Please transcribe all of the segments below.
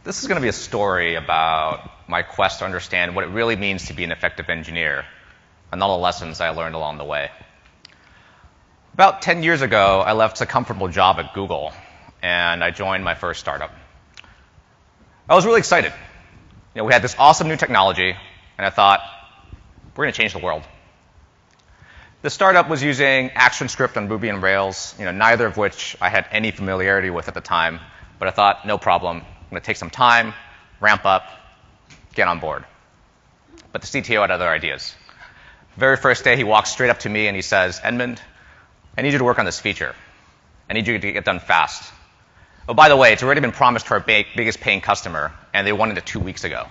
This is going to be a story about my quest to understand what it really means to be an effective engineer and all the lessons I learned along the way. About 10 years ago, I left a comfortable job at Google, and I joined my first startup. I was really excited. We had this awesome new technology, and I thought, we're going to change the world. The startup was using ActionScript on Ruby and Rails, neither of which I had any familiarity with at the time, but I thought, no problem. I'm going to take some time, ramp up, get on board. But the CTO had other ideas. The very first day, he walks straight up to me and he says, Edmond, I need you to work on this feature. I need you to get done fast. Oh, by the way, it's already been promised to our biggest paying customer, and they wanted it 2 weeks ago.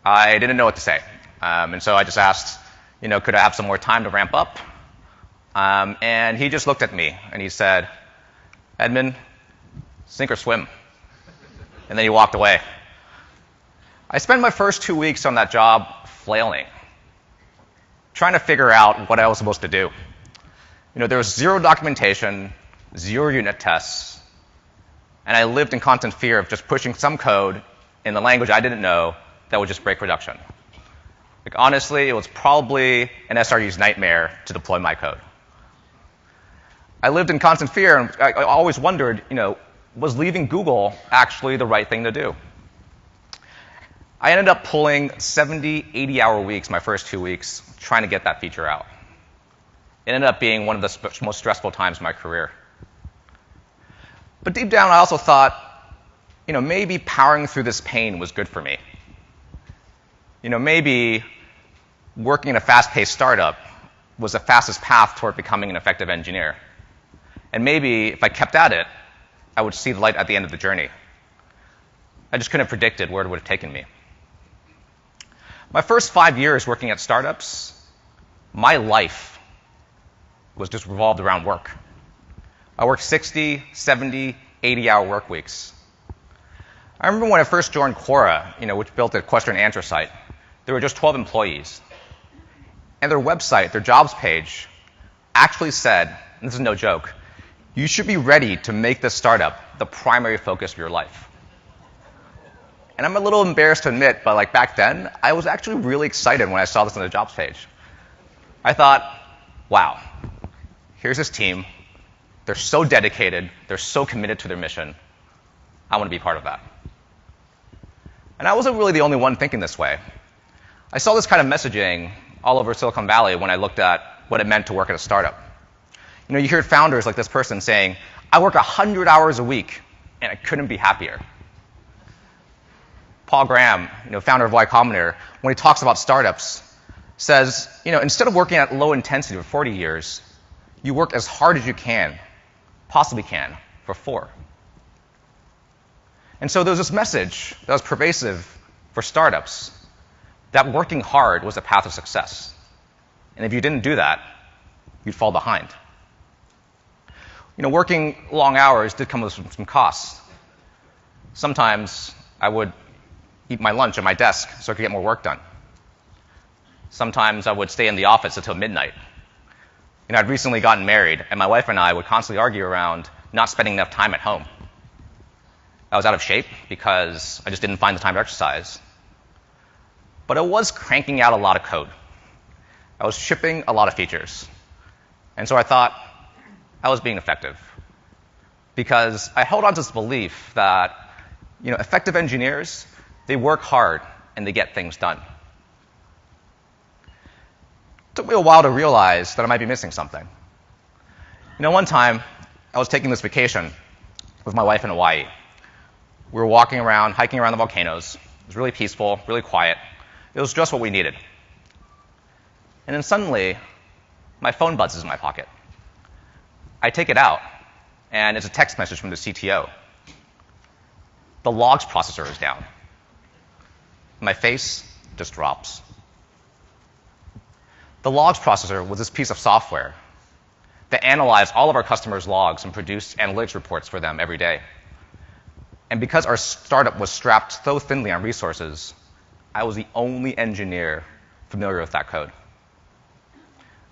I didn't know what to say. And so I just asked, could I have some more time to ramp up? And he just looked at me and he said, Edmond, sink or swim. And then he walked away. I spent my first 2 weeks on that job flailing, trying to figure out what I was supposed to do. There was zero documentation, 0 unit tests, and I lived in constant fear of just pushing some code in the language I didn't know that would just break production. Honestly, it was probably an SRE's nightmare to deploy my code. I lived in constant fear, and I always wondered, was leaving Google actually the right thing to do? I ended up pulling 70, 80-hour weeks my first 2 weeks trying to get that feature out. It ended up being one of the most stressful times of my career. But deep down, I also thought, maybe powering through this pain was good for me. Maybe working in a fast-paced startup was the fastest path toward becoming an effective engineer. And maybe if I kept at it, I would see the light at the end of the journey. I just couldn't have predicted where it would have taken me. My first 5 years working at startups, my life was just revolved around work. I worked 60, 70, 80-hour work weeks. I remember when I first joined Quora, which built a question and answer site, there were just 12 employees. And their website, their jobs page, actually said, and this is no joke, you should be ready to make this startup the primary focus of your life. And I'm a little embarrassed to admit, but back then, I was actually really excited when I saw this on the jobs page. I thought, wow, here's this team. They're so dedicated. They're so committed to their mission. I want to be part of that. And I wasn't really the only one thinking this way. I saw this kind of messaging all over Silicon Valley when I looked at what it meant to work at a startup. You hear founders like this person saying, I work 100 hours a week, and I couldn't be happier. Paul Graham, founder of Y Combinator, when he talks about startups, says, instead of working at low intensity for 40 years, you work as hard as you possibly can, for 4. And so there was this message that was pervasive for startups that working hard was the path of success. And if you didn't do that, you'd fall behind. Working long hours did come with some costs. Sometimes I would eat my lunch at my desk so I could get more work done. Sometimes I would stay in the office until midnight. I'd recently gotten married, and my wife and I would constantly argue around not spending enough time at home. I was out of shape because I just didn't find the time to exercise. But I was cranking out a lot of code. I was shipping a lot of features. And so I thought I was being effective. Because I held on to this belief that, effective engineers, they work hard and they get things done. It took me a while to realize that I might be missing something. One time, I was taking this vacation with my wife in Hawaii. We were walking around, hiking around the volcanoes. It was really peaceful, really quiet. It was just what we needed. And then suddenly, my phone buzzes in my pocket. I take it out, and it's a text message from the CTO. The logs processor is down. My face just drops. The logs processor was this piece of software that analyzed all of our customers' logs and produced analytics reports for them every day. And because our startup was strapped so thinly on resources, I was the only engineer familiar with that code.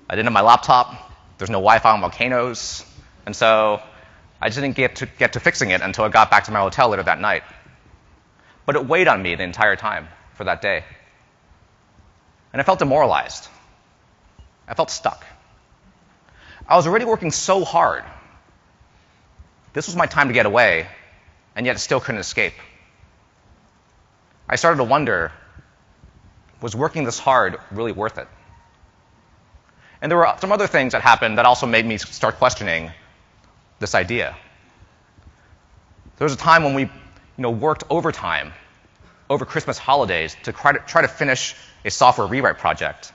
I didn't have my laptop. There's no Wi-Fi on volcanoes. And so I just didn't get to fixing it until I got back to my hotel later that night. but it weighed on me the entire time for that day. And I felt demoralized. I felt stuck. I was already working so hard. This was my time to get away, and yet I still couldn't escape. I started to wonder, was working this hard really worth it? And there were some other things that happened that also made me start questioning this idea. There was a time when we worked overtime over Christmas holidays to try to finish a software rewrite project,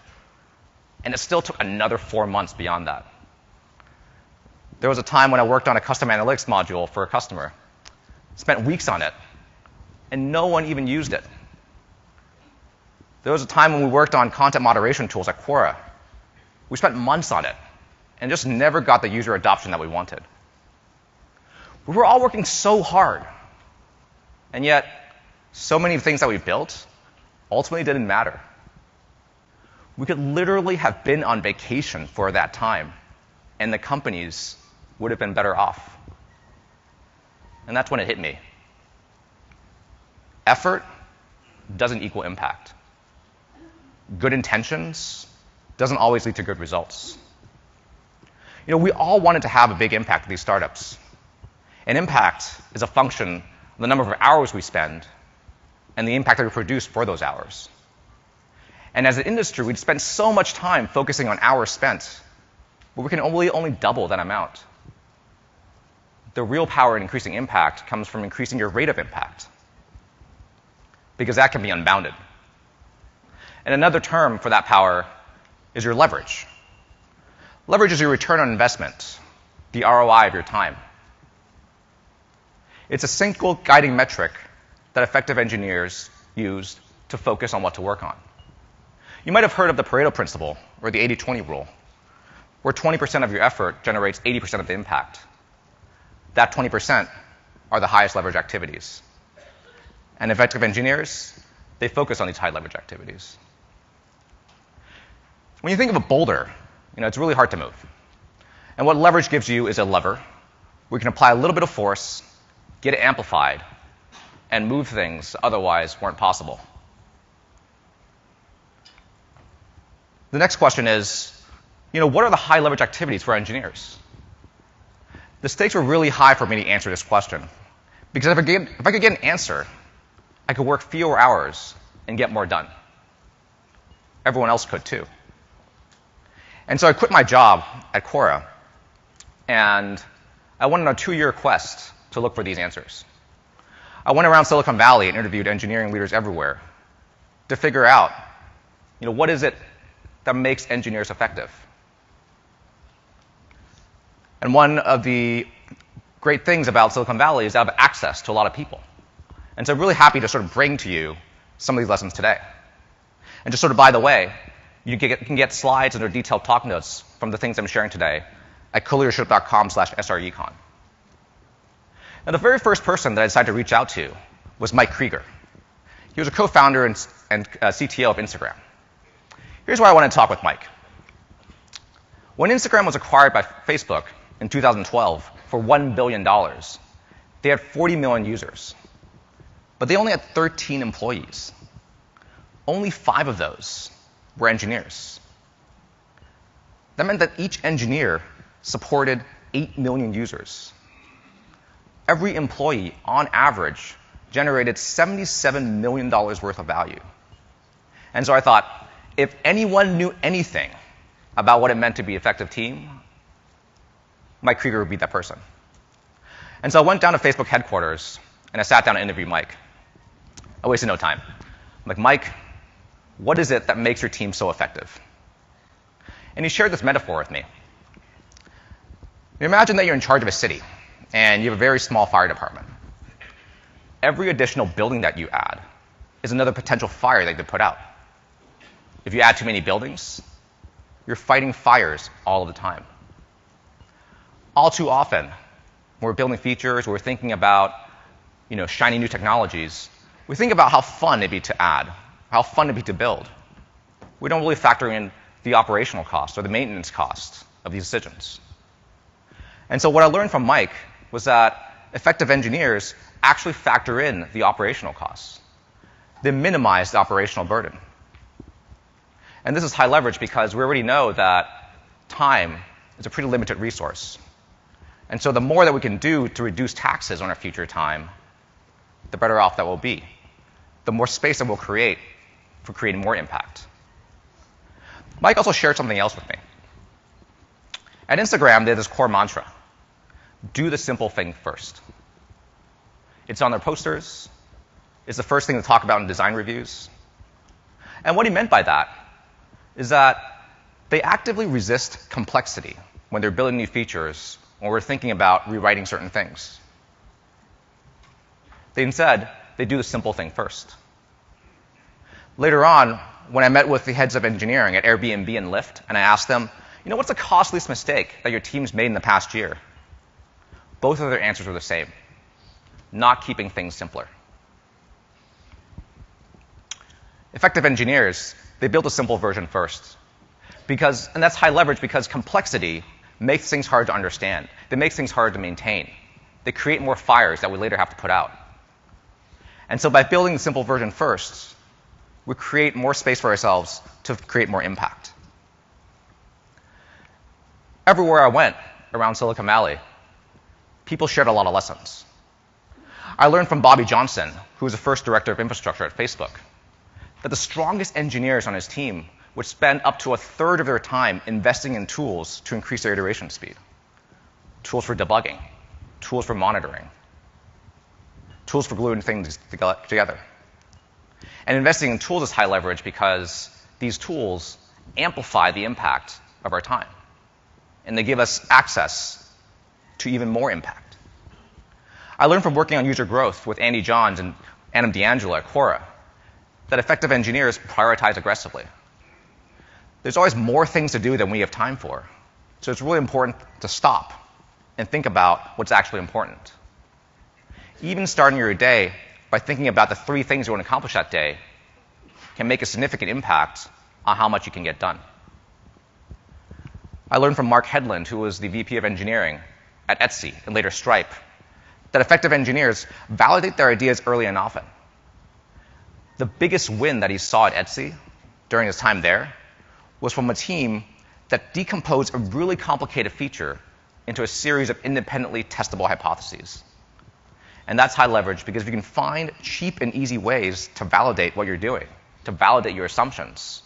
and it still took another 4 months beyond that. There was a time when I worked on a custom analytics module for a customer, spent weeks on it, and no one even used it. There was a time when we worked on content moderation tools at Quora. We spent months on it and just never got the user adoption that we wanted. We were all working so hard, and yet so many things that we built ultimately didn't matter. We could literally have been on vacation for that time, and the companies would have been better off. And that's when it hit me. Effort doesn't equal impact. Good intentions doesn't always lead to good results. We all wanted to have a big impact at these startups. And impact is a function of the number of hours we spend and the impact that we produce for those hours. And as an industry, we'd spend so much time focusing on hours spent, but we can only double that amount. The real power in increasing impact comes from increasing your rate of impact, because that can be unbounded. And another term for that power is your leverage. Leverage is your return on investment, the ROI of your time. It's a single guiding metric that effective engineers use to focus on what to work on. You might have heard of the Pareto principle, or the 80-20 rule, where 20% of your effort generates 80% of the impact. That 20% are the highest leverage activities. And effective engineers, they focus on these high leverage activities. When you think of a boulder, it's really hard to move. And what leverage gives you is a lever. We can apply a little bit of force, get it amplified, and move things that otherwise weren't possible. The next question is, what are the high leverage activities for engineers? The stakes were really high for me to answer this question, because if I could get an answer, I could work fewer hours and get more done. Everyone else could too. And so I quit my job at Quora, and I went on a 2-year quest to look for these answers. I went around Silicon Valley and interviewed engineering leaders everywhere to figure out, what is it that makes engineers effective? And one of the great things about Silicon Valley is I have access to a lot of people. And so I'm really happy to sort of bring to you some of these lessons today. And just sort of by the way, you can get slides and or detailed talk notes from the things I'm sharing today at coleadership.com/SREcon. Now, the very first person that I decided to reach out to was Mike Krieger. He was a co-founder and CTO of Instagram. Here's why I want to talk with Mike. When Instagram was acquired by Facebook in 2012 for $1 billion, they had 40 million users. But they only had 13 employees. Only 5 of those were engineers. That meant that each engineer supported 8 million users. Every employee, on average, generated $77 million worth of value. And so I thought, if anyone knew anything about what it meant to be an effective team, Mike Krieger would be that person. And so I went down to Facebook headquarters, and I sat down and interviewed Mike. I wasted no time. I'm like, Mike, what is it that makes your team so effective? And he shared this metaphor with me. Imagine that you're in charge of a city, and you have a very small fire department. Every additional building that you add is another potential fire that you could put out. If you add too many buildings, you're fighting fires all of the time. All too often, when we're building features, when we're thinking about shiny new technologies, we think about how fun it'd be to add, how fun it'd be to build. We don't really factor in the operational cost or the maintenance cost of these decisions. And so what I learned from Mike was that effective engineers actually factor in the operational costs. They minimize the operational burden. And this is high leverage because we already know that time is a pretty limited resource. And so the more that we can do to reduce taxes on our future time, the better off that we'll be. The more space that we'll create for creating more impact. Mike also shared something else with me. At Instagram, they have this core mantra: do the simple thing first. It's on their posters. It's the first thing to talk about in design reviews. And what he meant by that is that they actively resist complexity when they're building new features or we're thinking about rewriting certain things. Instead, they do the simple thing first. Later on, when I met with the heads of engineering at Airbnb and Lyft, and I asked them, what's the costliest mistake that your team's made in the past year? Both of their answers were the same: not keeping things simpler. Effective engineers, they build a simple version first. And that's high leverage because complexity makes things hard to understand. They make things hard to maintain. They create more fires that we later have to put out. And so by building the simple version first, we create more space for ourselves to create more impact. Everywhere I went around Silicon Valley, people shared a lot of lessons. I learned from Bobby Johnson, who was the first director of infrastructure at Facebook, that the strongest engineers on his team would spend up to a third of their time investing in tools to increase their iteration speed. Tools for debugging, tools for monitoring, tools for gluing things together. And investing in tools is high leverage because these tools amplify the impact of our time. And they give us access to even more impact. I learned from working on user growth with Andy Johns and Adam D'Angelo at Quora that effective engineers prioritize aggressively. There's always more things to do than we have time for. So it's really important to stop and think about what's actually important. Even starting your day by thinking about the 3 things you want to accomplish that day can make a significant impact on how much you can get done. I learned from Mark Headland, who was the VP of engineering at Etsy and later Stripe, that effective engineers validate their ideas early and often. The biggest win that he saw at Etsy during his time there was from a team that decomposed a really complicated feature into a series of independently testable hypotheses. And that's high leverage because if you can find cheap and easy ways to validate what you're doing, to validate your assumptions,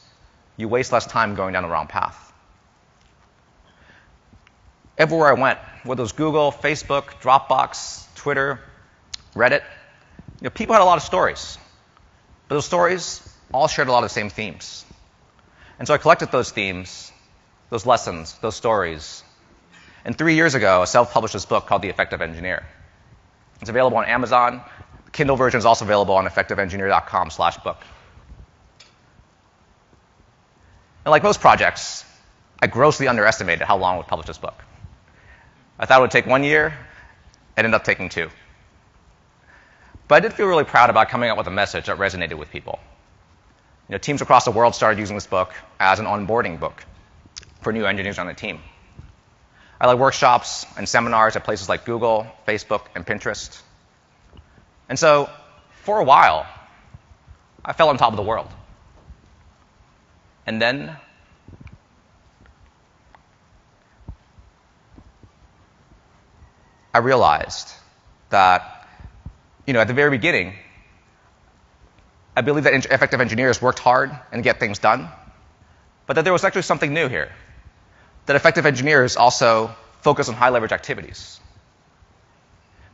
you waste less time going down the wrong path. Everywhere I went, whether it was Google, Facebook, Dropbox, Twitter, Reddit, people had a lot of stories. But those stories all shared a lot of the same themes. And so I collected those themes, those lessons, those stories. And 3 years ago, I self-published this book called The Effective Engineer. It's available on Amazon. The Kindle version is also available on effectiveengineer.com/book. And like most projects, I grossly underestimated how long I would publish this book. I thought it would take 1 year. It ended up taking 2. But I did feel really proud about coming up with a message that resonated with people. Teams across the world started using this book as an onboarding book for new engineers on the team. I led workshops and seminars at places like Google, Facebook, and Pinterest. And so, for a while, I felt on top of the world. And then I realized that, at the very beginning, I believe that effective engineers worked hard and get things done, but that there was actually something new here. That effective engineers also focus on high leverage activities.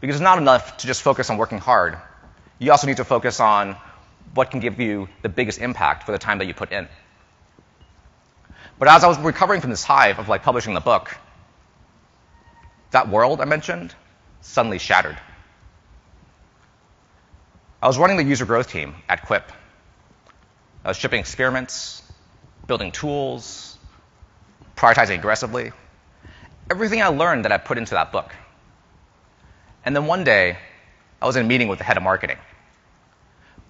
Because it's not enough to just focus on working hard. You also need to focus on what can give you the biggest impact for the time that you put in. But as I was recovering from this hive of publishing the book, that world I mentioned suddenly shattered. I was running the user growth team at Quip. I was shipping experiments, building tools, prioritizing aggressively. Everything I learned that I put into that book. And then one day, I was in a meeting with the head of marketing.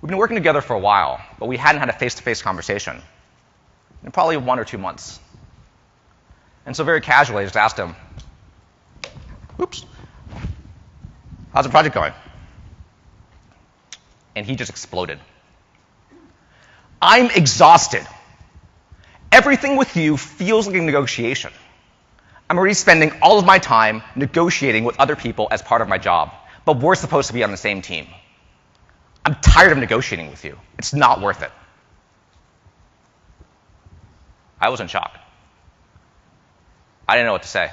We've been working together for a while, but we hadn't had a face-to-face conversation in probably 1 or 2 months. And so very casually, I just asked him, "Oops, how's the project going?" and he just exploded. I'm exhausted. Everything with you feels like a negotiation. I'm already spending all of my time negotiating with other people as part of my job, but we're supposed to be on the same team. I'm tired of negotiating with you. It's not worth it. I was in shock. I didn't know what to say.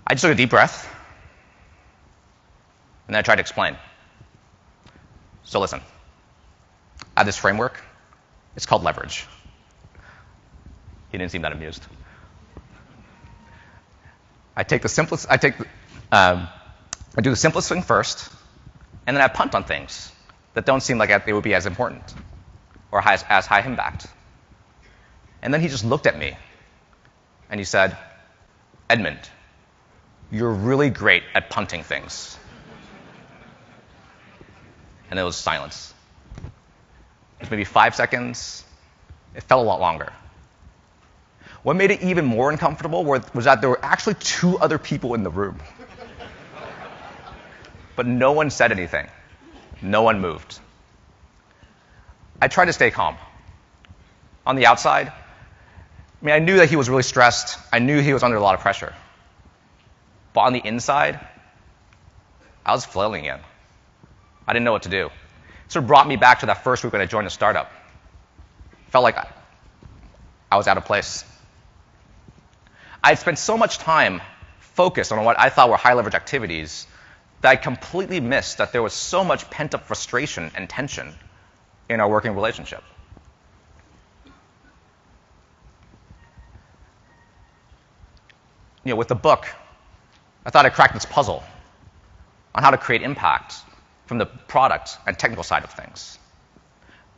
I just took a deep breath, and then I tried to explain. So listen, I have this framework. It's called leverage. He didn't seem that amused. I do the simplest thing first, and then I punt on things that don't seem like they would be as important or as high impact. And then he just looked at me, and he said, Edmond, you're really great at punting things. And there was silence. It was maybe 5 seconds. It felt a lot longer. What made it even more uncomfortable was that there were actually 2 other people in the room. But no one said anything. No one moved. I tried to stay calm. On the outside, I knew that he was really stressed. I knew he was under a lot of pressure. But on the inside, I was flailing again. I didn't know what to do. It sort of brought me back to that first week when I joined a startup. Felt like I was out of place. I had spent so much time focused on what I thought were high-leverage activities that I completely missed that there was so much pent-up frustration and tension in our working relationship. With the book, I thought I cracked this puzzle on how to create impact from the product and technical side of things.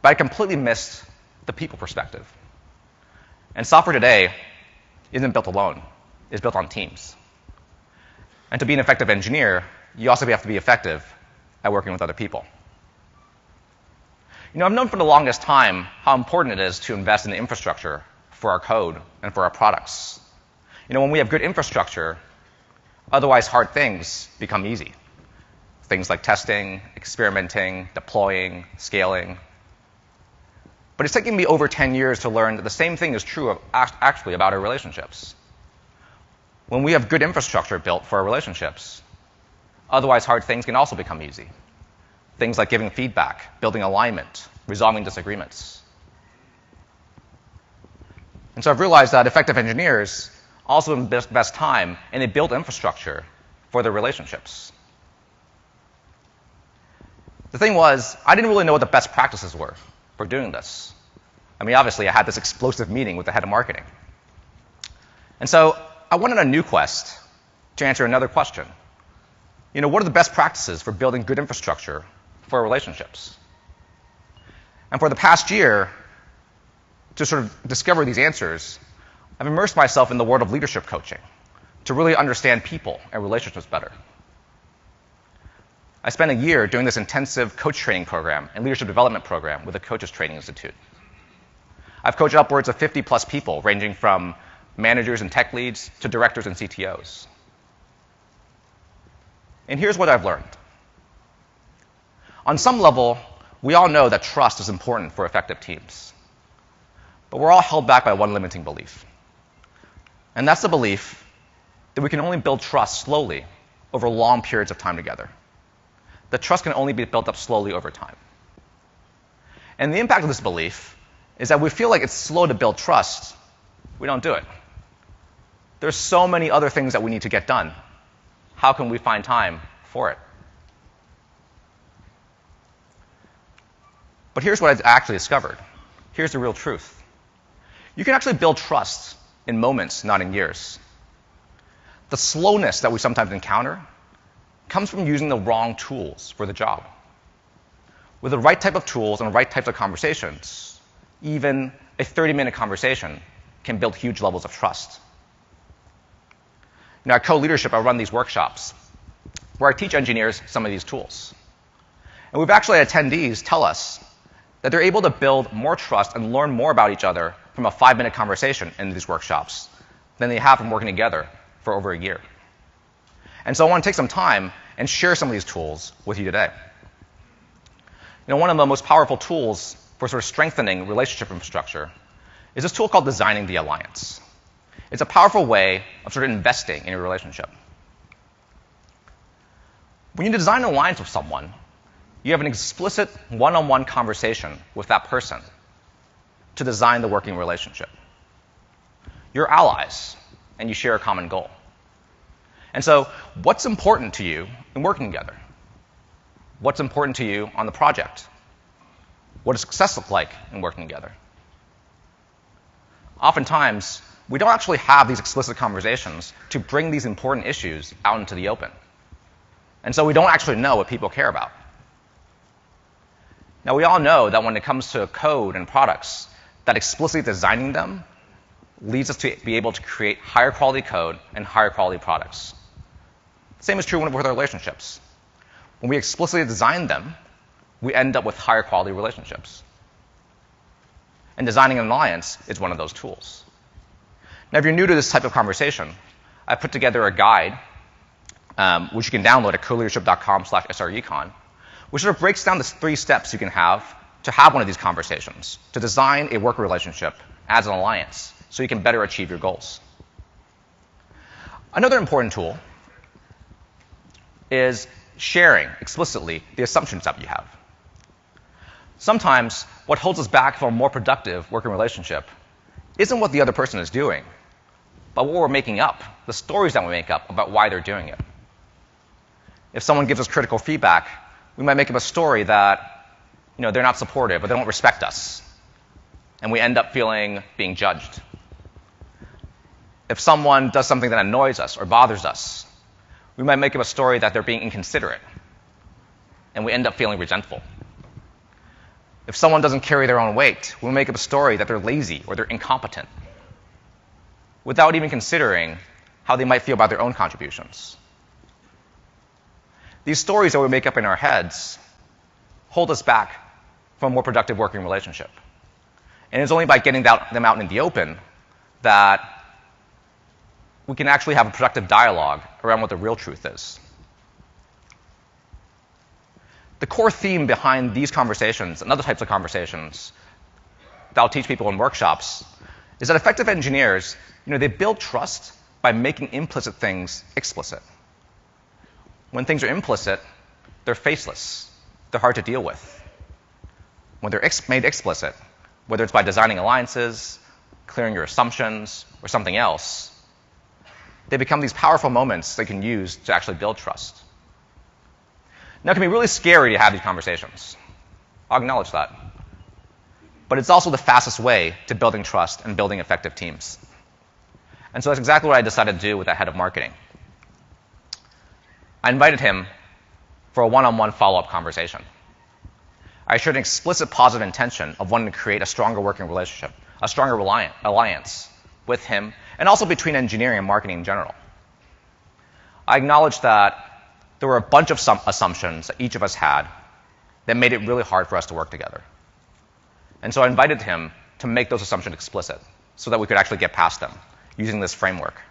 But I completely missed the people perspective. And software today isn't built alone. It's built on teams. And to be an effective engineer, you also have to be effective at working with other people. I've known for the longest time how important it is to invest in the infrastructure for our code and for our products. When we have good infrastructure, otherwise hard things become easy. Things like testing, experimenting, deploying, scaling. But it's taken me over 10 years to learn that the same thing is true actually about our relationships. When we have good infrastructure built for our relationships, otherwise hard things can also become easy. Things like giving feedback, building alignment, resolving disagreements. And so I've realized that effective engineers also invest time and they build infrastructure for their relationships. The thing was, I didn't really know what the best practices were for doing this. Obviously, I had this explosive meeting with the head of marketing. And so I went on a new quest to answer another question. What are the best practices for building good infrastructure for our relationships? And for the past year, to sort of discover these answers, I've immersed myself in the world of leadership coaching to really understand people and relationships better. I spent a year doing this intensive coach training program and leadership development program with the Coaches Training Institute. I've coached upwards of 50-plus people, ranging from managers and tech leads to directors and CTOs. And here's what I've learned. On some level, we all know that trust is important for effective teams. But we're all held back by one limiting belief. And that's the belief that we can only build trust slowly over long periods of time together. That trust can only be built up slowly over time. And the impact of this belief is that we feel like it's slow to build trust. We don't do it. There's so many other things that we need to get done. How can we find time for it? But here's what I've actually discovered. Here's the real truth. You can actually build trust in moments, not in years. The slowness that we sometimes encounter comes from using the wrong tools for the job. With the right type of tools and the right types of conversations, even a 30-minute conversation can build huge levels of trust. At Co-Leadership, I run these workshops where I teach engineers some of these tools. And we've actually had attendees tell us that they're able to build more trust and learn more about each other from a 5-minute conversation in these workshops than they have from working together for over a year. And so I want to take some time and share some of these tools with you today. One of the most powerful tools for sort of strengthening relationship infrastructure is this tool called designing the alliance. It's a powerful way of sort of investing in your relationship. When you design an alliance with someone, you have an explicit one-on-one conversation with that person to design the working relationship. You're allies, and you share a common goal. And so, what's important to you in working together? What's important to you on the project? What does success look like in working together? Oftentimes, we don't actually have these explicit conversations to bring these important issues out into the open. And so we don't actually know what people care about. Now, we all know that when it comes to code and products, that explicitly designing them leads us to be able to create higher quality code and higher quality products. The same is true with our relationships. When we explicitly design them, we end up with higher quality relationships. And designing an alliance is one of those tools. Now, if you're new to this type of conversation, I put together a guide, which you can download at coleadership.com/SREcon, which sort of breaks down the 3 steps you can have to have one of these conversations, to design a work relationship as an alliance, so you can better achieve your goals. Another important tool is sharing explicitly the assumptions that you have. Sometimes what holds us back from a more productive working relationship isn't what the other person is doing, but what we're making up, the stories that we make up about why they're doing it. If someone gives us critical feedback, we might make up a story that they're not supportive or they don't respect us, and we end up being judged. If someone does something that annoys us or bothers us, we might make up a story that they're being inconsiderate, and we end up feeling resentful. If someone doesn't carry their own weight, we make up a story that they're lazy or they're incompetent, without even considering how they might feel about their own contributions. These stories that we make up in our heads hold us back from a more productive working relationship. And it's only by getting them out in the open that we can actually have a productive dialogue around what the real truth is. The core theme behind these conversations and other types of conversations that I'll teach people in workshops is that effective engineers, they build trust by making implicit things explicit. When things are implicit, they're faceless. They're hard to deal with. When they're made explicit, whether it's by designing alliances, clearing your assumptions, or something else, they become these powerful moments they can use to actually build trust. Now, it can be really scary to have these conversations. I'll acknowledge that. But it's also the fastest way to building trust and building effective teams. And so that's exactly what I decided to do with the head of marketing. I invited him for a one-on-one follow-up conversation. I shared an explicit positive intention of wanting to create a stronger working relationship, a stronger alliance with him, and also between engineering and marketing in general. I acknowledged that there were a bunch of assumptions that each of us had that made it really hard for us to work together. And so I invited him to make those assumptions explicit so that we could actually get past them using this framework.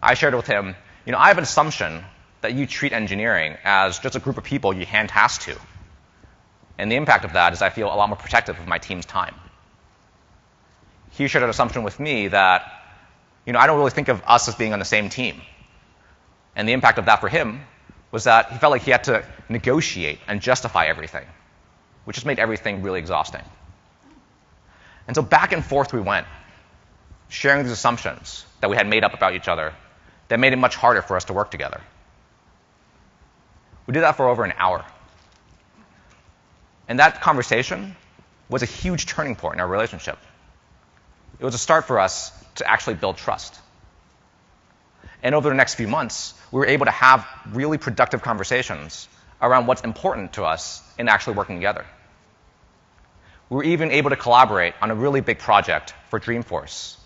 I shared with him, I have an assumption that you treat engineering as just a group of people you hand tasks to. And the impact of that is I feel a lot more protective of my team's time. He shared an assumption with me that, I don't really think of us as being on the same team. And the impact of that for him was that he felt like he had to negotiate and justify everything, which just made everything really exhausting. And so back and forth we went, sharing these assumptions that we had made up about each other that made it much harder for us to work together. We did that for over an hour. And that conversation was a huge turning point in our relationship. It was a start for us to actually build trust. And over the next few months, we were able to have really productive conversations around what's important to us in actually working together. We were even able to collaborate on a really big project for Dreamforce,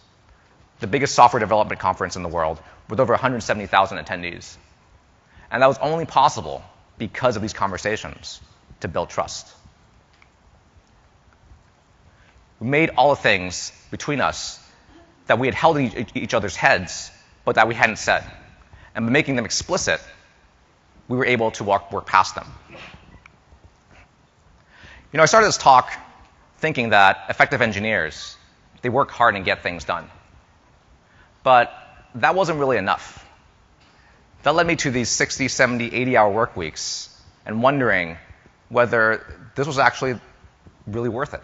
the biggest software development conference in the world, with over 170,000 attendees. And that was only possible because of these conversations to build trust. We made all the things between us that we had held in each other's heads, but that we hadn't said. And by making them explicit, we were able to work past them. I started this talk thinking that effective engineers, they work hard and get things done. But that wasn't really enough. That led me to these 60, 70, 80-hour work weeks and wondering whether this was actually really worth it.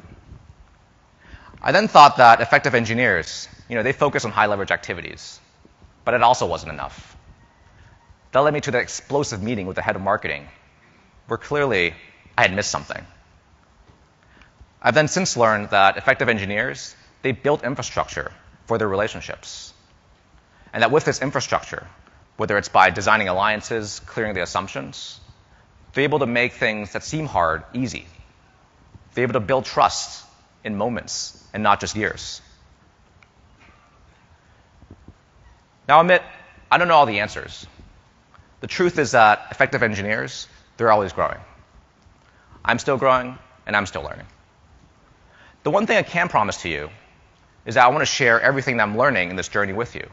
I then thought that effective engineers, they focus on high-leverage activities, but it also wasn't enough. That led me to the explosive meeting with the head of marketing, where clearly I had missed something. I've then since learned that effective engineers, they build infrastructure for their relationships. And that with this infrastructure, whether it's by designing alliances, clearing the assumptions, they're able to make things that seem hard easy. They're able to build trust in moments and not just years. Now, I'll admit, I don't know all the answers. The truth is that effective engineers, they're always growing. I'm still growing, and I'm still learning. The one thing I can promise to you is that I want to share everything that I'm learning in this journey with you,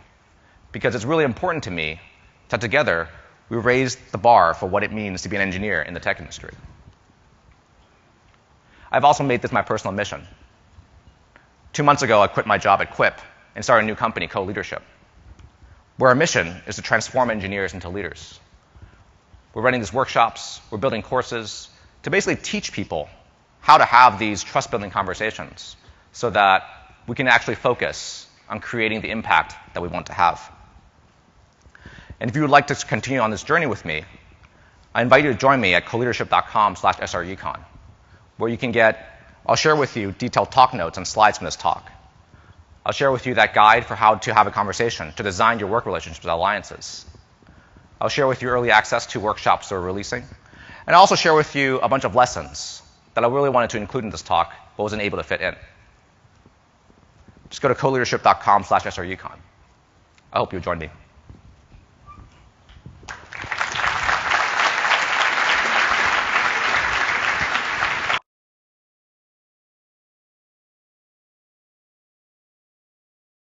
because it's really important to me that together we raise the bar for what it means to be an engineer in the tech industry. I've also made this my personal mission. 2 months ago, I quit my job at Quip and started a new company, Co-Leadership, where our mission is to transform engineers into leaders. We're running these workshops, we're building courses to basically teach people how to have these trust-building conversations so that we can actually focus on creating the impact that we want to have. And if you would like to continue on this journey with me, I invite you to join me at coleadership.com/SREcon, where you can I'll share with you detailed talk notes and slides from this talk. I'll share with you that guide for how to have a conversation, to design your work relationships with alliances. I'll share with you early access to workshops we're releasing. And I'll also share with you a bunch of lessons that I really wanted to include in this talk, but wasn't able to fit in. Just go to coleadership.com/SREcon. I hope you'll join me.